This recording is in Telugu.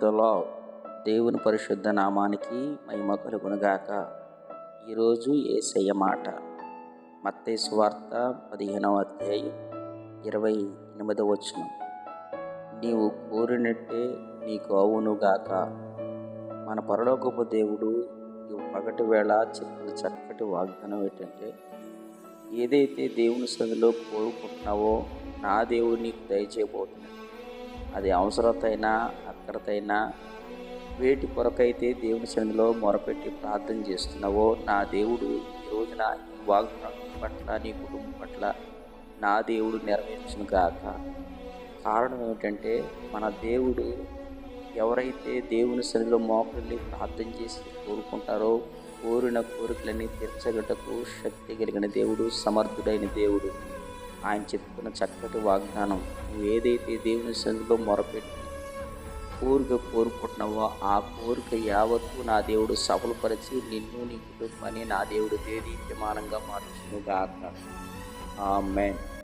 ప్రైజ్లో దేవుని పరిశుద్ధ నామానికి మహిమ కలుగునుగాక. ఈరోజు యేసయ్య మాట మత్తయి సువార్త 15వ అధ్యాయం 28వ వచనం. నీవు కోరినట్టే నీకు అవునుగాక. మన పరలోకపు దేవుడు ఈ పగటి వేళ చెప్పిన చక్కటి వాగ్దానం ఏంటంటే, ఏదైతే దేవుని సన్నిధిలో కోరుకుంటున్నావో నా దేవుడు నీకు దయచేయబోతున్నాడు. అది అవసరతైనా అక్కరతైనా వేటి కొరకైతే దేవుని సన్నిధిలో మొరపెట్టి ప్రార్థన చేస్తున్నావో నా దేవుడు ఈ రోజున ఈ వాగ్దానం పట్ల నీ కుటుంబం పట్ల నా దేవుడు నెరవేర్చును గాక. కారణం ఏమిటంటే, మన దేవుడు ఎవరైతే దేవుని సన్నిధిలో మోకరిల్లి ప్రార్థన చేసి కోరుకుంటారో కోరిన కోరికలన్నీ తీర్చగటకు శక్తి కలిగిన దేవుడు, సమర్థుడైన దేవుడు. ఆయన చెప్తున్న చక్కటి వాగ్దానం, నువ్వు ఏదైతే దేవుని సన్నిధిలో మొరపెట్టి కోరుకుంటున్నావో ఆ కోరిక యావత్తు నా దేవుడు సఫలపరిచి నిన్ను నీ కుటుంబాన్ని నా దేవుడు దేదీప్యమానంగా మార్చును గాక. ఆమేన్.